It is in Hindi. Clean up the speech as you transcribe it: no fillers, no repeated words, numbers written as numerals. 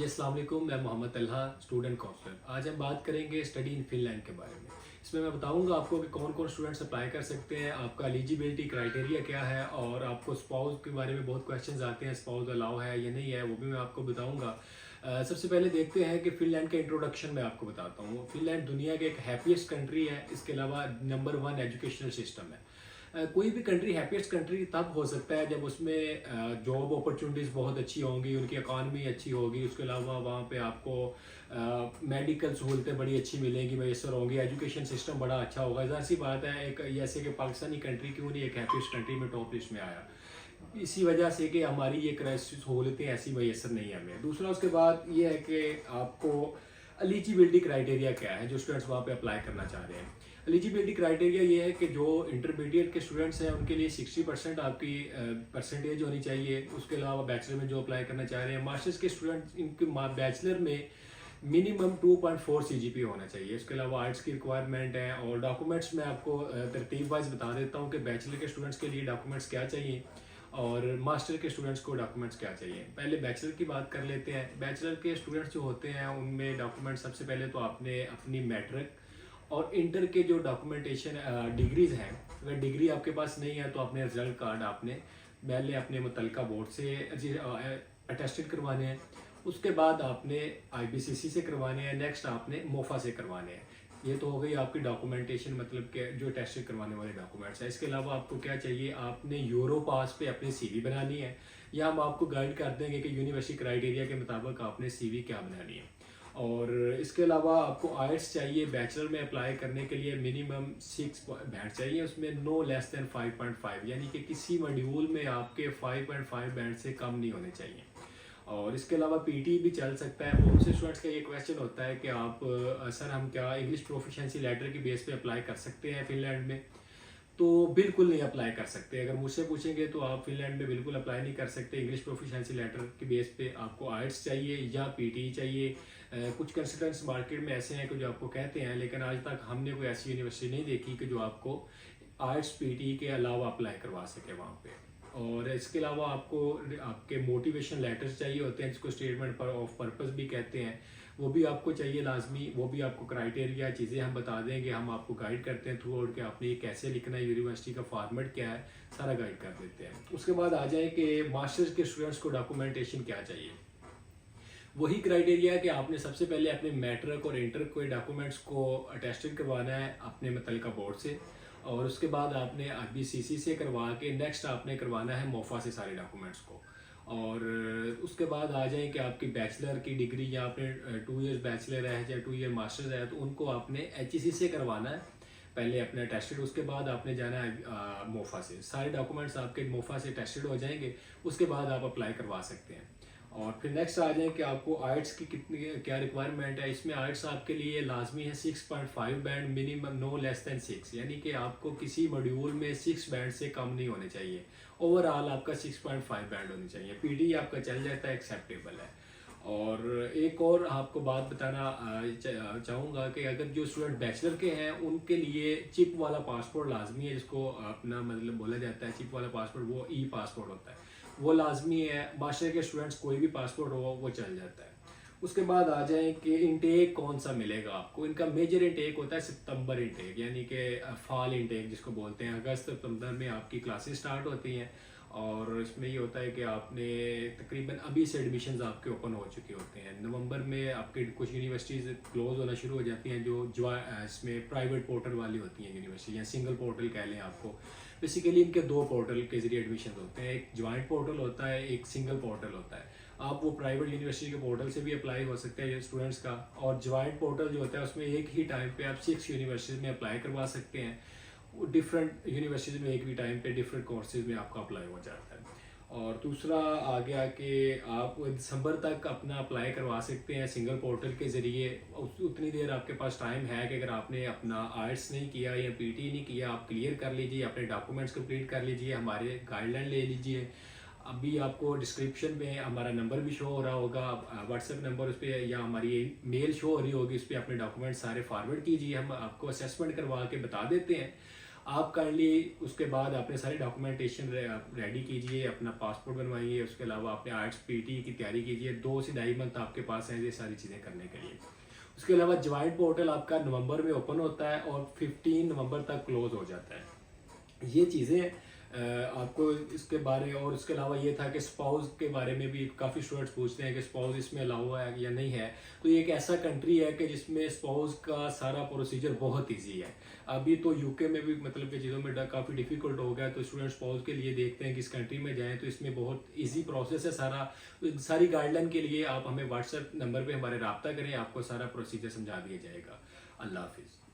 जी अस्सलाम वालेकुम। मैं मोहम्मद तलहा, स्टूडेंट काउंसलर। आज हम बात करेंगे स्टडी इन फिनलैंड के बारे में। इसमें मैं बताऊंगा आपको कि कौन कौन स्टूडेंट्स अप्लाई कर सकते हैं, आपका एलिजिबिलिटी क्राइटेरिया क्या है, और आपको स्पाउस के बारे में बहुत क्वेश्चंस आते हैं, स्पाउस अलाउ है या नहीं है, वो भी मैं आपको बताऊंगा। सबसे पहले देखते हैं कि फिनलैंड का इंट्रोडक्शन मैं आपको बताता हूँ। फिनलैंड दुनिया के एक हैप्पीएस्ट कंट्री है, इसके अलावा नंबर 1 एजुकेशनल सिस्टम है। कोई भी कंट्री हैप्पीएस्ट कंट्री तब हो सकता है जब उसमें जॉब अपॉर्चुनिटीज़ बहुत अच्छी होंगी, उनकी इकॉनमी अच्छी होगी, उसके अलावा वहाँ पे आपको मेडिकल सहूलतें बड़ी अच्छी मिलेंगी, मैसर होंगी, एजुकेशन सिस्टम बड़ा अच्छा होगा। ज़ाहिर सी बात है, एक जैसे कि पाकिस्तानी कंट्री क्यों नहीं एक हैप्पीएस्ट कंट्री में टॉप लिस्ट में आया, इसी वजह से कि हमारी ये सहूलतें ऐसी मैसर नहीं है हमें। दूसरा उसके बाद ये है कि आपको एलिजिबिलिटी क्राइटेरिया क्या है जो स्टूडेंट्स वहाँ पे अप्लाई करना चाह रहे हैं। एलिजिबिलिटी क्राइटेरिया ये है कि जो इंटरमीडिएट के स्टूडेंट्स हैं उनके लिए 60% आपकी परसेंटेज होनी चाहिए। उसके अलावा बैचलर में जो अप्लाई करना चाह रहे हैं, मास्टर्स के स्टूडेंट्स इनके बैचलर में मिनिमम 2.4 CGPA होना चाहिए। इसके अलावा आर्ट्स की रिक्वायरमेंट है। और डॉक्यूमेंट्स मैं आपको तरतीब वाइज बता देता हूँ कि बैचलर के स्टूडेंट्स के लिए डॉक्यूमेंट्स क्या चाहिए और मास्टर के स्टूडेंट्स को डॉक्यूमेंट्स क्या चाहिए। पहले बैचलर की बात कर लेते हैं। बैचलर के स्टूडेंट्स जो होते हैं उनमें डॉक्यूमेंट सबसे पहले तो आपने अपनी मैट्रिक और इंटर के जो डॉक्यूमेंटेशन डिग्रीज हैं, अगर डिग्री आपके पास नहीं है तो अपने रिजल्ट कार्ड आपने पहले अपने मुतलका बोर्ड से अटेस्टेड करवाने हैं। उसके बाद आपने IBCC से करवाने हैं, नेक्स्ट आपने मोफा से करवाने हैं। ये तो हो गई आपकी डॉक्यूमेंटेशन, मतलब कि जो टेस्टेड करवाने वाले डॉक्यूमेंट्स हैं। इसके अलावा आपको क्या चाहिए, आपने यूरो पास पे अपनी CV बनानी है, या हम आपको गाइड कर देंगे कि यूनिवर्सिटी क्राइटेरिया के मुताबिक आपने CV क्या बनानी है। और इसके अलावा आपको आइट्स चाहिए। बैचलर में अप्लाई करने के लिए मिनिमम 6 बैंड चाहिए, उसमें नो लेस देन 5.5, यानी कि किसी मॉड्यूल में आपके 5.5 बैंड से कम नहीं होने चाहिए। और इसके अलावा PT भी चल सकता है। बहुत से स्टूडेंट्स का ये क्वेश्चन होता है कि आप सर हम क्या इंग्लिश प्रोफिशिएंसी लेटर की बेस पे अप्लाई कर सकते हैं फिनलैंड में? तो बिल्कुल नहीं अप्लाई कर सकते। अगर मुझसे पूछेंगे तो आप फिनलैंड में बिल्कुल अप्लाई नहीं कर सकते। इंग्लिश प्रोफिशिएंसी लेटर की बेस पे आपको आइट्स चाहिए या PT चाहिए। कुछ कंसल्टेंट्स मार्केट में ऐसे हैं कि जो आपको कहते हैं, लेकिन आज तक हमने कोई ऐसी यूनिवर्सिटी नहीं देखी कि जो आपको आइट्स PT के अलावा अप्लाई करवा सके वहाँ पे। और इसके अलावा आपको आपके मोटिवेशन लेटर्स चाहिए होते हैं, जिसको स्टेटमेंट ऑफ पर्पस भी कहते हैं, वो भी आपको चाहिए लाजमी। वो भी आपको क्राइटेरिया चीज़ें हम बता देंगे, हम आपको गाइड करते हैं थ्रू आउट के आपने ये कैसे लिखना है, यूनिवर्सिटी का फॉर्मेट क्या है, सारा गाइड कर देते हैं। उसके बाद आ जाए कि मास्टर्स के स्टूडेंट्स को डॉक्यूमेंटेशन क्या चाहिए। वही क्राइटेरिया है कि आपने सबसे पहले अपने मैट्रिक और इंटर के डॉक्यूमेंट्स को अटेस्टेड करवाना है अपने मुतलका बोर्ड से, और उसके बाद आपने IBCC से करवा के नेक्स्ट आपने करवाना है मोफा से सारे डॉक्यूमेंट्स को। और उसके बाद आ जाए कि आपकी बैचलर की डिग्री या आपने 2 इयर्स बैचलर है या 2 ईयर मास्टर्स है तो उनको आपने HEC से करवाना है पहले अपने टेस्टेड। उसके बाद आपने जाना है मोफा से। सारे डॉक्यूमेंट्स आपके मोफा से टेस्टेड हो जाएंगे, उसके बाद आप अप्लाई करवा सकते हैं। और फिर नेक्स्ट आ जाए कि आपको आइट्स की कितनी क्या रिक्वायरमेंट है। इसमें आइट्स आपके लिए लाजमी है 6.5 band, minimum no less than 6, यानी कि आपको किसी मॉड्यूल में 6 बैंड से कम नहीं होने चाहिए। ओवरऑल आपका 6.5 बैंड होनी चाहिए। PD आपका चल जाता है, एक्सेप्टेबल है। और एक और आपको बात बताना चाहूँगा कि अगर जो स्टूडेंट बैचलर के हैं उनके लिए चिप वाला पासपोर्ट लाजमी है, जिसको अपना मतलब बोला जाता है चिप वाला पासपोर्ट, वो पासपोर्ट होता है, वो लाजमी है। मास्टर के स्टूडेंट्स कोई भी पासपोर्ट हो वो चल जाता है। उसके बाद आ जाए कि इनटेक कौन सा मिलेगा आपको। इनका मेजर इनटेक होता है सितंबर इनटेक, यानी कि फॉल इनटेक जिसको बोलते हैं। अगस्त सितंबर में आपकी क्लासेस स्टार्ट होती हैं, और इसमें ये होता है कि आपने तकरीबन अभी से एडमिशन्स आपके ओपन हो चुके होते हैं। नवंबर में आपके कुछ यूनिवर्सिटीज़ क्लोज होना शुरू हो जाती हैं, जो इसमें प्राइवेट पोर्टल वाली होती हैं यूनिवर्सिटी, या सिंगल पोर्टल कह लें आपको। बेसिकली इनके 2 पोर्टल के जरिए एडमिशन होते हैं, एक ज्वाइंट पोर्टल होता है, एक सिंगल पोर्टल होता है। आप वो प्राइवेट यूनिवर्सिटी के पोर्टल से भी अप्लाई हो सकते हैं स्टूडेंट्स का। और ज्वाइंट पोर्टल जो होता है उसमें एक ही टाइम पे आप 6 यूनिवर्सिटीज़ में अप्लाई करवा सकते हैं। डिफरेंट यूनिवर्सिटीज़ में एक भी टाइम पे डिफरेंट कोर्सेज में आपका अप्लाई हो जाता है। और दूसरा आ गया कि आप दिसंबर तक अपना अप्लाई करवा सकते हैं सिंगल पोर्टल के ज़रिए। उतनी देर आपके पास टाइम है कि अगर आपने अपना आइट्स नहीं किया या PT नहीं किया, आप क्लियर कर लीजिए, अपने डॉक्यूमेंट्स कंप्लीट कर लीजिए, हमारे गाइडलाइन ले लीजिए। अभी आपको डिस्क्रिप्शन में हमारा नंबर भी शो हो रहा होगा, व्हाट्सएप नंबर उस पर, या हमारी मेल शो हो रही होगी, उस पर अपने डॉक्यूमेंट सारे फॉरवर्ड कीजिए, हम आपको असेसमेंट करवा के बता देते हैं। आप काइंडली उसके बाद अपने सारे डॉक्यूमेंटेशन रेडी कीजिए, अपना पासपोर्ट बनवाइए, उसके अलावा अपने आर्ट्स पीटी की तैयारी कीजिए। 2 से ढाई मंथ आपके पास हैं ये सारी चीज़ें करने के लिए। उसके अलावा ज्वाइंट पोर्टल आपका नवंबर में ओपन होता है और 15 नवंबर तक क्लोज हो जाता है। ये चीज़ें आपको इसके बारे, और इसके अलावा ये था कि स्पाउस के बारे में भी काफ़ी स्टूडेंट्स पूछते हैं कि स्पाउस इसमें अलाउ है या नहीं है। तो ये एक ऐसा कंट्री है कि जिसमें स्पाउस का सारा प्रोसीजर बहुत इजी है। अभी तो यूके में भी मतलब कि चीज़ों में काफ़ी डिफिकल्ट हो गया, तो स्टूडेंट स्पाउस के लिए देखते हैं कि इस कंट्री में जाएँ तो इसमें बहुत ईजी प्रोसेस है सारा। तो सारी गाइडलाइन के लिए आप हमें व्हाट्सएप नंबर पर हमारे रब्ता करें, आपको सारा प्रोसीजर समझा दिया जाएगा। अल्लाह हाफिज़।